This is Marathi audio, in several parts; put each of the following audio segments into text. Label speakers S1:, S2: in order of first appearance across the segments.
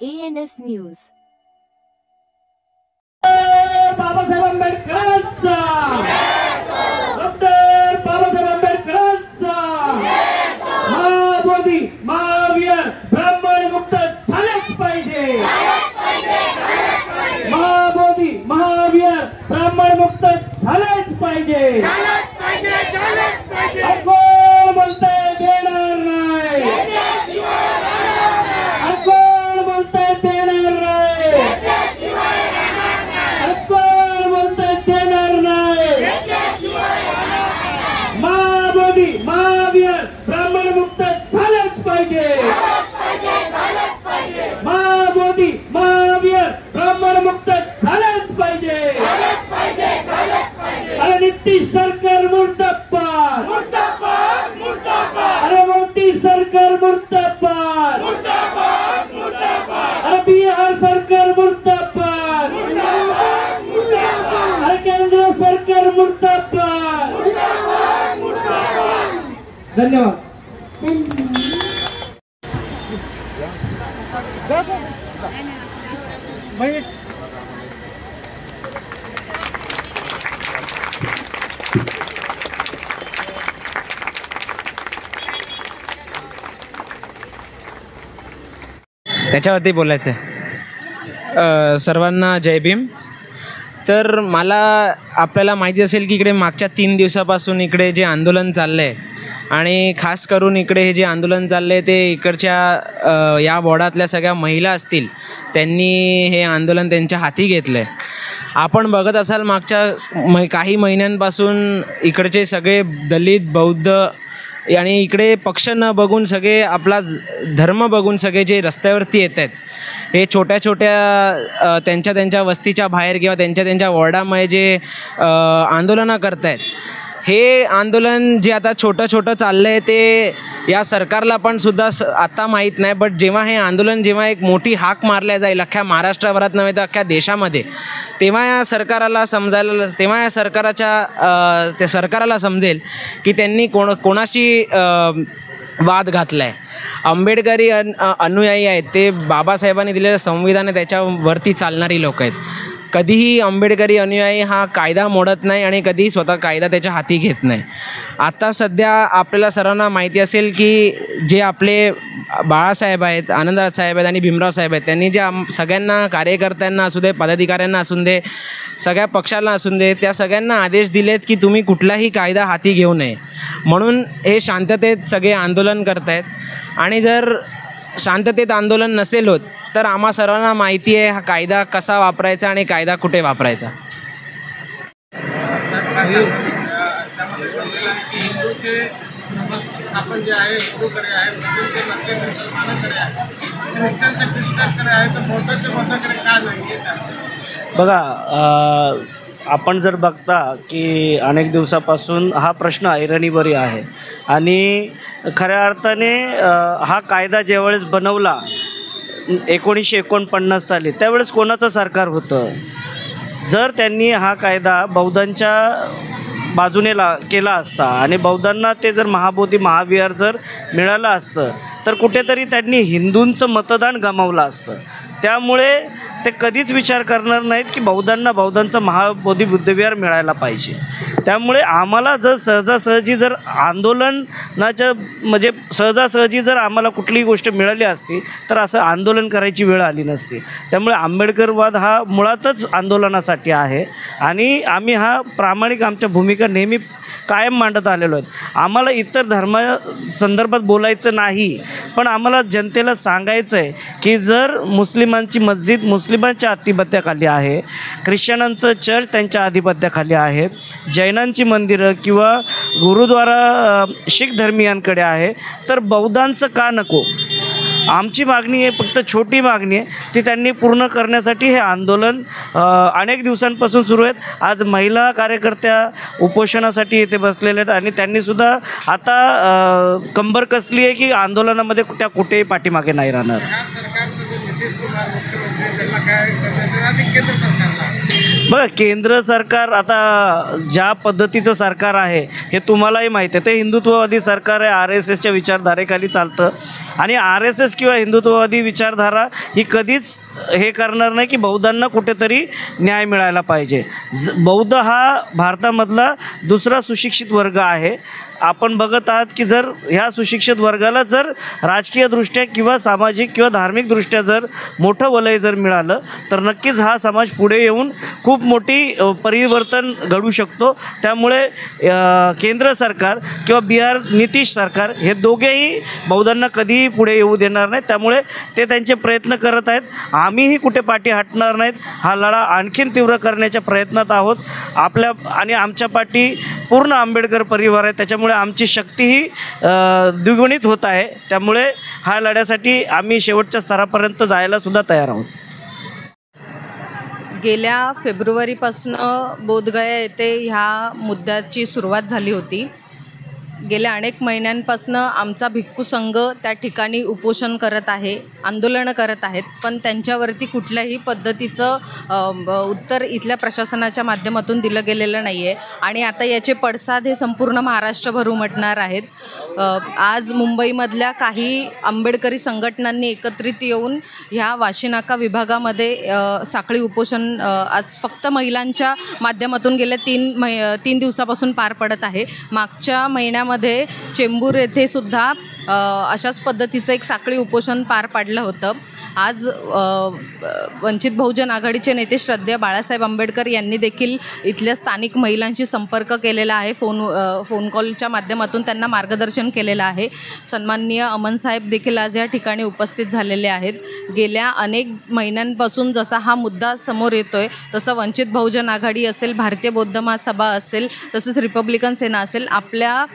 S1: ANS news.
S2: बाबासाहेब आंबेडकरांचा डॉक्टर बाबासाहेब आंबेडकरांचा महाबोधी महावीर ब्राह्मण मुक्त झालेच पाहिजे। महाबोधी महावीर ब्राह्मण मुक्त झालेच पाहिजे। कोण बोलतंय देणार नाही, कोण बोलतंय देणार नाही, कोण बोलतंय देणार नाही। महाबोधी महावीर ब्राह्मण मुक्त झालेच पाहिजे। महाबोधी महावीर ब्राह्मण मुक्त झालेच पाहिजे। अरे नितीश सरकार मुर्दाबाद, अरे मोदी सरकार मुर्दाबाद, अरे बिहार सरकार मुर्दाबाद, अरे केंद्र सरकार मुर्दाबाद। धन्यवाद।
S3: त्याच्यावरती बोलायचं आहे। सर्वांना जय भीम। तर मला आपल्याला माहिती असेल की इकडे मागच्या 3 दिवसापासून इकडे जे आंदोलन चाललं आहे आणि खास करून इकडे हे जे आंदोलन चाललं आहे ते इकडच्या या वॉर्डातल्या सगळ्या महिला असतील त्यांनी हे आंदोलन त्यांच्या हाती घेतलं आहे। आपण बघत असाल मागच्या काही महिन्यांपासून इकडचे सगळे दलित बौद्ध आणि इकडे पक्ष न बघून सगळे आपला धर्म बघून सगळे जे रस्त्यावरती येत आहेत हे छोट्या छोट्या त्यांच्या वस्तीच्या बाहेर किंवा त्यांच्या वॉर्डामध्ये जे आंदोलनं करत आहेत, हे आंदोलन जे आता छोटं चाललं आहे ते या सरकारला पण सुद्धा आता माहीत नाही। बट जेव्हा हे आंदोलन जेव्हा एक मोठी हाक मारल्या जाईल अख्ख्या महाराष्ट्रभरात नव्हे तर अख्ख्या देशामध्ये, तेव्हा या सरकाराला समजेल की त्यांनी कोणाशी वाद घातला आहे। आंबेडकरी अनुयायी आहेत ते बाबासाहेबांनी दिलेलं संविधान आहे त्याच्यावरती चालणारी लोक आहेत। कधीही आंबेडकरी अनुयायी हा कायदा मोडत नाही आणि कधीही स्वतः कायदा त्याच्या हाती घेत नाही। आता सध्या आपल्याला सर्वांना माहिती असेल की जे आपले बाळासाहेब आहेत, आनंदराज साहेब आहेत आणि भीमराव साहेब आहेत, त्यांनी जे सगळ्यांना कार्यकर्त्यांना असू दे, पदाधिकाऱ्यांना असू दे, सगळ्या पक्षांना असू दे, त्या सगळ्यांना आदेश दिलेत की तुम्ही कुठलाही कायदा हाती घेऊ नये म्हणून हे शांततेत सगळे आंदोलन करत आहेत। आणि जर शांततेत आंदोलन नसेल होत तर आम्हा सर्वांना माहिती आहे हा कायदा कसा वापरायचा आणि कायदा कुठे वापरायचा।
S4: आपण जे आहे हिंदूकडे आहे, मुस्लिमचे मते मुसलमानाकडे आहे, ख्रिश्चनचे ख्रिश्चनकडे आहे, तर बौद्धाच्या बौद्धाकडे का नाही?
S5: बघा, आपण जर बघता की अनेक दिवसापासून हा प्रश्न ऐरणीवरी आहे आणि खऱ्या अर्थाने हा कायदा ज्यावेळेस बनवला 1949 साली त्यावेळेस कोणाचं सरकार होतं? जर त्यांनी हा कायदा बौद्धांच्या बाजूने केला असता आणि बौद्धांना ते जर महाबोधी महाविहार जर मिळालं असतं तर कुठेतरी त्यांनी हिंदूंचं मतदान गमावलं असतं। त्यामुळे ते कधीच विचार करणार नाहीत की बौद्धांचं महाबोधी बुद्धविहार मिळायला पाहिजे। त्यामुळे आम्हाला जर सहजासहजी जर आंदोलनाच्या म्हणजे सहजासहजी जर आम्हाला कुठलीही गोष्ट मिळाली असती तर असं आंदोलन करायची वेळ आली नसती। त्यामुळे आंबेडकरवाद हा मुळातच आंदोलनासाठी आहे आणि आम्ही हा प्रामाणिक आमच्या भूमिका नेहमी कायम मांडत आलेलो आहेत। आम्हाला इतर धर्मासंदर्भात बोलायचं नाही, पण आम्हाला जनतेला सांगायचं आहे की जर मुस्लिमांची मस्जिद मुस्लिमांच्या आधिपत्याखाली आहे, ख्रिश्चनांचं चर्च त्यांच्या आधिपत्याखाली आहे, जैनांची मंदिरं किंवा गुरुद्वारा शीख धर्मीयांकडे आहे, तर बौद्धांचं का नको? आमची मागणी आहे, फक्त छोटी मागणी आहे, ती त्यांनी पूर्ण करण्यासाठी हे आंदोलन अनेक दिवसांपासून सुरू आहेत। आज महिला कार्यकर्त्या उपोषणासाठी इथे बसलेले आहेत आणि त्यांनीसुद्धा आता कंबर कसली आहे की आंदोलनामध्ये त्या कुठेही पाठीमागे नाही राहणार।
S4: सरकारचं जे नितीश कुमार मुख्यमंत्री त्यांना काय संदेश आणि केंद्र सरकारला
S5: बघा, केंद्र सरकार आता ज्या पद्धतीचं सरकार आहे हे तुम्हालाही माहीत आहे. ते हिंदुत्ववादी सरकार आहे, RSSच्या विचारधारेखाली चालतं. आणि RSS किंवा हिंदुत्ववादी विचारधारा ही कधीच हे करणार नाही की बौद्धांना कुठेतरी न्याय मिळायला पाहिजे. बौद्ध हा भारतामधला दुसरा सुशिक्षित वर्ग आहे. आपण बघत आहात की जर ह्या सुशिक्षित वर्गाला जर राजकीयदृष्ट्या किंवा सामाजिक किंवा धार्मिकदृष्ट्या जर मोठं वलय जर मिळालं तर नक्कीच हा समाज पुढे येऊन खूप मोठी परिवर्तन घडू शकतो. त्यामुळे केंद्र सरकार किंवा बिहार नितीश सरकार हे दोघेही बौद्धांना कधीही पुढे येऊ देणार नाहीत. त्यामुळे ते त्यांचे प्रयत्न करत आहेत. आम्हीही कुठे पाठी हटणार नाहीत. हा लढा आणखीन तीव्र करण्याच्या प्रयत्नात आहोत. आणि आमच्या पाठी पूर्ण आंबेडकर परिवार आहे. त्याच्यामुळे आमची शक्तीही द्विगुणित होत आहे. त्यामुळे ह्या लढ्यासाठी आम्ही शेवटच्या स्तरापर्यंत जायला सुद्धा तयार आहोत.
S1: गेल्या फेब्रुवारीपासनं बोधगया येथे ह्या मुद्द्याची सुरुवात झाली होती. गेल्या अनेक महिन्यांपासून आमचा भिक्खू संघ त्या ठिकाणी उपोषण करत आहे, आंदोलनं करत आहेत. पण त्यांच्यावरती कुठल्याही पद्धतीचं उत्तर इथल्या प्रशासनाच्या माध्यमातून दिलं गेलेलं नाही आहे. आणि आता याचे पडसाद हे संपूर्ण महाराष्ट्रभर उमटणार आहेत. आज मुंबईमधल्या काही आंबेडकरी संघटनांनी एकत्रित येऊन ह्या वाशीनाका विभागामध्ये साखळी उपोषण आज फक्त महिलांच्या माध्यमातून गेल्या 3 दिवसापासून पार पडत आहे. मागच्या महिन्यामध्ये चेंबूर येथे सुद्धा अशाच पद्धतीचं एक साखळी उपोषण पार पाडलं होतं. आज वंचित बहुजन आघाडीचे नेते श्रद्धेय बाळासाहेब आंबेडकर यांनी देखील इथल्या स्थानिक महिलांशी संपर्क केलेला आहे. फोन कॉलच्या माध्यमातून त्यांना मार्गदर्शन केलेलं आहे. सन्माननीय अमन साहेब देखील आज या ठिकाणी उपस्थित झालेले आहेत. गेल्या अनेक महिन्यांपासून जसा हा मुद्दा समोर येतोय तसं वंचित बहुजन आघाडी असेल, भारतीय बौद्ध महासभा असेल, तसंच रिपब्लिकन सेना असेल, आपल्या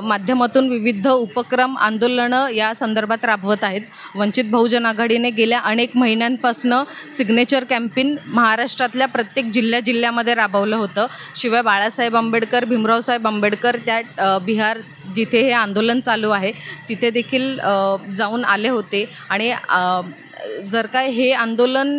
S1: माध्यमातून विविध उपक्रम, आंदोलनं या संदर्भात राबवत आहेत. वंचित बहुजन आघाडीने गेल्या अनेक महिन्यांपासून सिग्नेचर कॅम्पेन महाराष्ट्रातल्या प्रत्येक जिल्ह्यामध्ये राबवलं होतं. शिवाय बाळासाहेब आंबेडकर, भीमरावसाहेब आंबेडकर त्या बिहार जिथे हे आंदोलन चालू आहे तिथे देखील जाऊन आले होते. आणि जर काय हे आंदोलन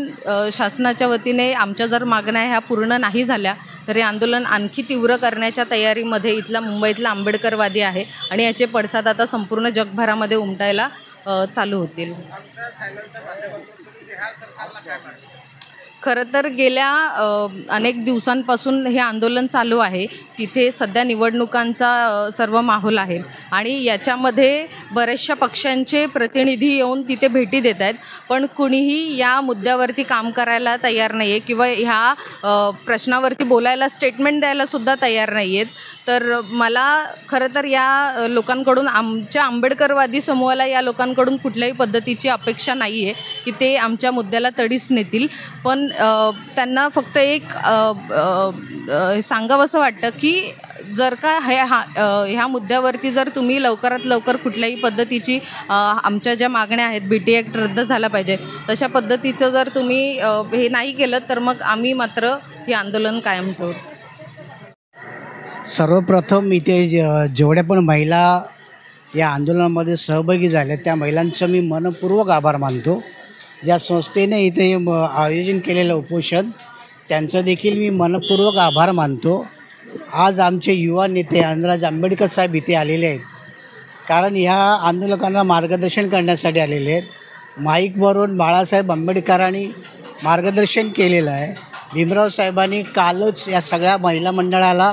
S1: शासनाच्या वतीने आमच्या जर मागण्या ह्या पूर्ण नाही झाल्या तर हे आंदोलन आणखी तीव्र करण्याच्या तयारीमध्ये इथला मुंबईतला आंबेडकरवादी आहे. आणि याचे पडसाद आता संपूर्ण जगभरामध्ये उमटायला चालू होतील. खरं तर गेल्या अनेक दिवसांपासून हे आंदोलन चालू आहे. तिथे सध्या निवडणुकांचा सर्व माहोल आहे आणि याच्यामध्ये बऱ्याचशा पक्षांचे प्रतिनिधी येऊन तिथे भेटी देत आहेत. पण कुणीही या मुद्द्यावरती काम करायला तयार नाही आहे किंवा ह्या प्रश्नावरती बोलायला, स्टेटमेंट द्यायलासुद्धा तयार नाही आहेत. तर मला खरं तर या लोकांकडून, आमच्या आंबेडकरवादी समूहाला या लोकांकडून कुठल्याही पद्धतीची अपेक्षा नाही आहे की ते आमच्या मुद्द्याला तडीच नेतील. पण त्यांना फक्त एक सांगावंसं वाटतं की जर का ह्या मुद्द्यावरती जर तुम्ही लवकरात लवकर कुठल्याही पद्धतीची आमच्या ज्या मागण्या आहेत, BT ॲक्ट रद्द झाला पाहिजे, तशा पद्धतीचं जर तुम्ही हे नाही केलं तर मग आम्ही मात्र हे आंदोलन कायम ठेवू.
S6: सर्वप्रथम इथे जेवढ्या पण महिला या आंदोलनामध्ये सहभागी झाल्या त्या महिलांचं मी मनपूर्वक आभार मानतो. ज्या संस्थेने इथे आयोजन केलेलं उपोषण त्यांचं देखील मी मनपूर्वक आभार मानतो. आज आमचे युवा नेते आनंदराज आंबेडकर साहेब इथे आलेले आहेत, कारण ह्या आंदोलकांना मार्गदर्शन करण्यासाठी आलेले आहेत. माईकवरून बाळासाहेब आंबेडकरांनी मार्गदर्शन केलेलं आहे. भीमराव साहेबांनी कालच या सगळ्या महिला मंडळाला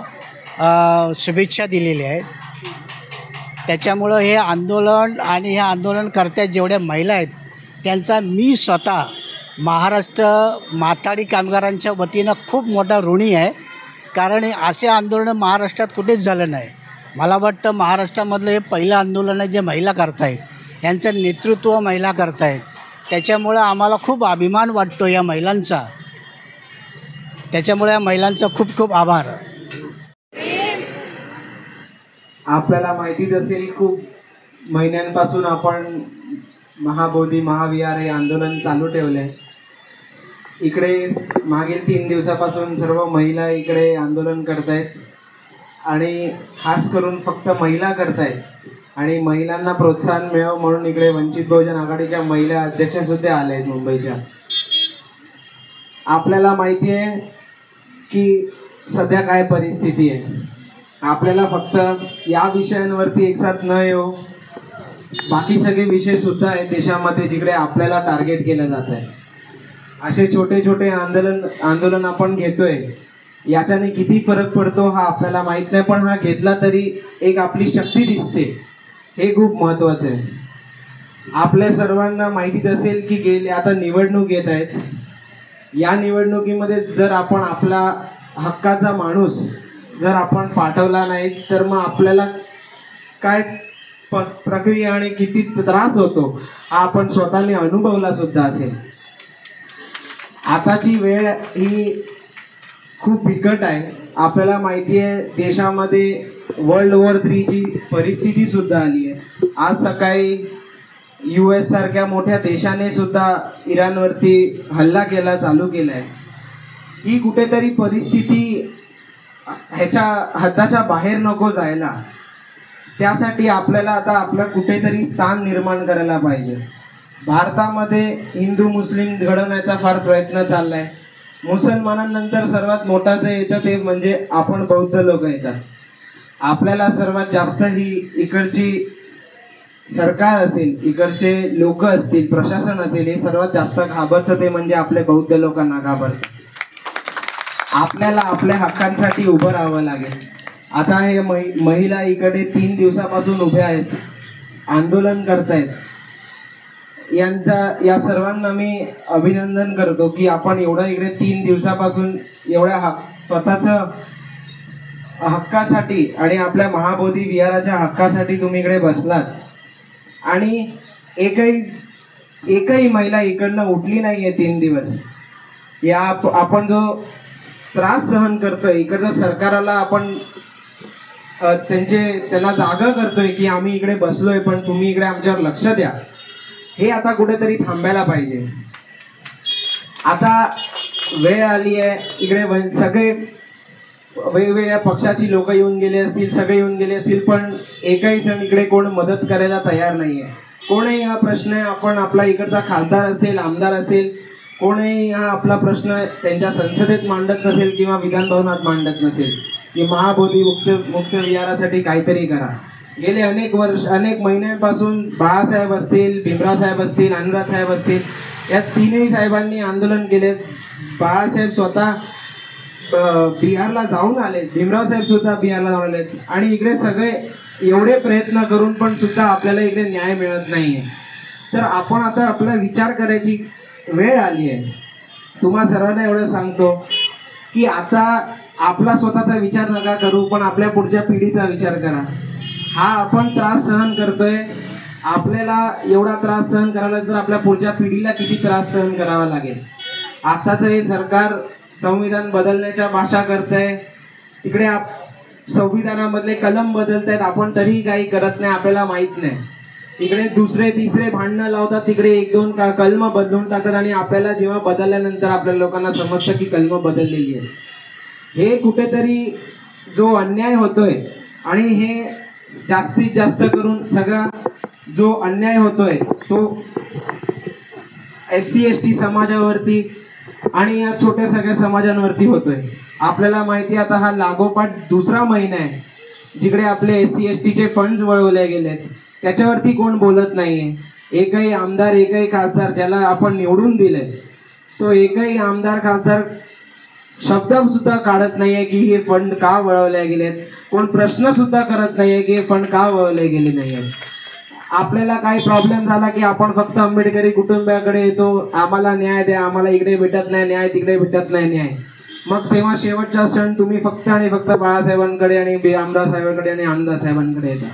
S6: शुभेच्छा दिलेल्या आहेत. त्याच्यामुळं हे आंदोलन आणि ह्या आंदोलनकर्त्या जेवढ्या महिला आहेत त्यांचा मी स्वतः महाराष्ट्र माथाडी कामगारांच्या वतीनं खूप मोठा ऋणी आहे. कारण असे आंदोलन महाराष्ट्रात कुठेच झालं नाही. मला वाटतं महाराष्ट्रामधलं हे पहिलं आंदोलन आहे जे महिला करतायत, यांचं नेतृत्व महिला करतायत. त्याच्यामुळं आम्हाला खूप अभिमान वाटतो या महिलांचा. त्याच्यामुळे या महिलांचा खूप खूप आभार.
S3: आपल्याला माहितीच असेल, खूप महिन्यांपासून आपण महाबोधी महाविहार हे आंदोलन चालू ठेवले. इकडे मागील 3 दिवसापासून सर्व महिला इकडे आंदोलन करतायत आणि खास करून फक्त महिला करतायत. आणि महिलांना प्रोत्साहन मिळावं म्हणून इकडे वंचित बहुजन आघाडीच्या महिला अध्यक्षसुद्धा आल्या आहेत मुंबईच्या. आपल्याला माहिती आहे की सध्या काय परिस्थिती आहे. आपल्याला फक्त या विषयांवरती एकसाथ न येऊ, बाकी सगळे विषय सुद्धा आहेत देशामध्ये जिकडे आपल्याला टार्गेट केलं जात आहे. असे छोटे छोटे आंदोलन आपण घेतोय, याच्याने किती फरक पडतो हा आपल्याला माहीत नाही, पण हा घेतला तरी एक आपली शक्ती दिसते, हे खूप महत्त्वाचं आहे. आपल्या सर्वांना माहितीच असेल की गेले आता निवडणूक येत आहेत. या निवडणुकीमध्ये जर आपण आपला हक्काचा माणूस जर आपण पाठवला नाही तर मग आपल्याला काय प्रक्रिया आणि किती त्रास होतो हा आपण स्वतःने अनुभवला सुद्धा असेल. आताची वेळ ही खूप बिकट आहे. आपल्याला माहिती आहे देशामध्ये वर्ल्ड वॉर 3 ची परिस्थिती सुद्धा आली आहे. आज सकाळी US सारख्या मोठ्या देशाने सुद्धा इराणवरती हल्ला चालू केला आहे. ही कुठेतरी परिस्थिती ह्याच्या हद्दाच्या बाहेर नको जायला. त्यासाठी आपल्याला आता आपलं कुठेतरी स्थान निर्माण करायला पाहिजे. भारतामध्ये हिंदू मुस्लिम घडवण्याचा फार प्रयत्न चालला आहे. मुसलमानांनंतर सर्वात मोठा जे येतं ते म्हणजे आपण बौद्ध लोक येतात. आपल्याला सर्वात जास्त ही इकडची सरकार असेल, इकडचे लोक असतील, प्रशासन असेल, हे सर्वात जास्त घाबरतं ते म्हणजे आपले बौद्ध लोकांना घाबरतं. आपल्याला आपल्या हक्कांसाठी उभं राहावं लागेल. आता हे महिला इकडे 3 दिवसापासून उभ्या आहेत, आंदोलन करतायत. या सर्वांना मी अभिनंदन करतो की आपण एवढं इकडे 3 दिवसापासून एवढ्या स्वतःचं हक्कासाठी आणि आपल्या महाबोधी विहाराच्या हक्कासाठी तुम्ही इकडे बसलात. आणि एकही महिला इकडनं उठली नाहीये 3 दिवस. या आपण जो त्रास सहन करतोय, इकडच्या सरकाराला आपण त्यांना जागा करतोय की आम्ही इकडे बसलोय पण तुम्ही इकडे आमच्यावर लक्ष द्या, हे आता कुठेतरी थांबायला पाहिजे. आता वेळ आली आहे, इकडे सगळे वेगवेगळ्या पक्षाची लोक येऊन गेले असतील, सगळे येऊन गेले असतील, पण एकही जण इकडे कोण मदत करायला तयार नाहीये. कोणही हा प्रश्न आपण आपला इकडचा खासदार असेल, आमदार असेल, कोणीही हा आपला प्रश्न त्यांच्या संसदेत मांडत नसेल किंवा विधानभवनात मांडत नसेल की महाबोधी मुक्त विहारासाठी काहीतरी करा. गेले अनेक महिन्यांपासून बाळासाहेब असतील, भीमराव साहेब असतील, अनुराग साहेब असतील, या तीनही साहेबांनी आंदोलन केले. बाळासाहेब स्वतः बिहारला जाऊन आले, भीमराव साहेब सुद्धा बिहारला जाऊन आले. आणि इकडे सगळे एवढे प्रयत्न करून पण सुद्धा आपल्याला इकडे न्याय मिळत नाहीये. तर आपण आता आपला विचार करायची वेळ आली आहे. तुम्हा सर्वांना एवढं सांगतो की आता आपला स्वतःचा विचार नका करू, पण आपल्या पुढच्या पिढीचा विचार करा. हा आपण त्रास सहन करतोय, आपल्याला एवढा त्रास सहन करायला तर आपल्या पुढच्या पिढीला किती त्रास सहन करावा लागेल. आताचं हे सरकार संविधान बदलण्याच्या भाषा करतंय, तिकडे संविधानामधले कलम बदलतायत, आपण तरीही काही करत नाही, आपल्याला माहीत नाही. इकडे दुसरे तिसरे भांडणं लावतात, तिकडे 1-2 कलम बदलून टाकतात आणि आपल्याला जेव्हा बदलल्यानंतर आपल्या लोकांना समजतं की कलम बदललेली आहे. हे कुठेतरी जो अन्याय होतोय आणि हे जास्तीत जास्त करून सगळा जो अन्याय होतोय तो SC ST समाजावरती आणि या छोट्या सगळ्या समाजांवरती होतोय. आपल्याला माहिती आता हा लागोपाठ 2रा महिना आहे जिकडे आपले SC ST चे फंड्स वळवले गेलेत, त्याच्यावरती कोण बोलत नाहीये. एकही आमदार, एकही खासदार ज्याला आपण निवडून दिले, तो एकही आमदार खासदार शब्द सुद्धा काढत नाहीये की हे फंड का वळवले गेलेत. कोण प्रश्न सुद्धा करत नाहीये की हे फंड का वळवले गेले नाहीये. आपल्याला काही प्रॉब्लेम झाला की आपण फक्त आंबेडकरी कुटुंबाकडे येतो, आम्हाला न्याय द्या, आम्हाला इकडे भेटत नाही न्याय, तिकडे भेटत नाही न्याय. मग तेव्हा शेवटचा क्षण तुम्ही फक्त आणि फक्त बाळासाहेबांकडे आणि आमदार साहेबांकडे आणि आमदार साहेबांकडे येता.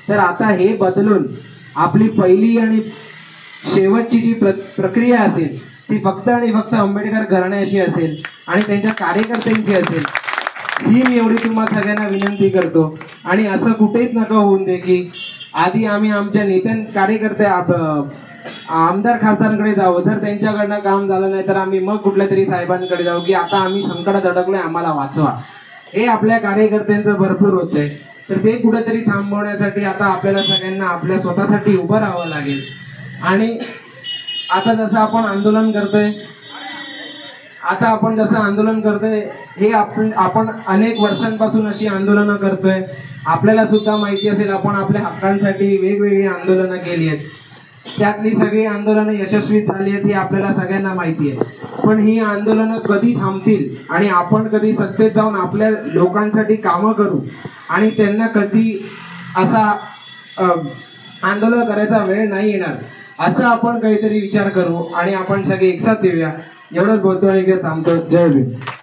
S3: तर आता हे बदलून आपली पहिली आणि शेवटची जी प्रक्रिया असेल ती फक्त आणि फक्त आंबेडकर घराण्याशी असेल आणि त्यांच्या कार्यकर्त्यांची असेल. ही मी एवढी तुम्हाला सगळ्यांना विनंती करतो. आणि असं कुठेच नका होऊन दे की आधी आम्ही आमच्या कार्यकर्ते आमदार खासदारांकडे जाऊ, जर त्यांच्याकडनं काम झालं नाही तर आम्ही मग कुठल्या तरी साहेबांकडे जाऊ की आता आम्ही संकटात अडकलोय, आम्हाला वाचवा. हे आपल्या कार्यकर्त्यांचं भरपूर होतंय. तर ते कुठेतरी थांबवण्यासाठी आता आपल्याला सगळ्यांना आपल्या स्वतःसाठी उभं राहावं लागेल. आणि आता जसं आपण आंदोलन करतोय, आता आपण जसं आंदोलन करतोय हे आपण अनेक वर्षांपासून अशी आंदोलनं करतोय. आपल्याला सुद्धा माहिती असेल आपण आपल्या हक्कांसाठी वेगवेगळी आंदोलनं केली आहेत. त्यातली सगळी आंदोलनं यशस्वी झाली आहेत हे आपल्याला सगळ्यांना माहिती आहे. पण ही आंदोलनं कधी थांबतील आणि आपण कधी सत्तेत जाऊन आपल्या लोकांसाठी कामं करू आणि त्यांना कधी असा आंदोलन करायचा वेळ नाही येणार असं आपण काहीतरी विचार करू आणि आपण सगळे एकसाथ येऊया. एवढंच बोलतो आणि थांबतो. जय भीम.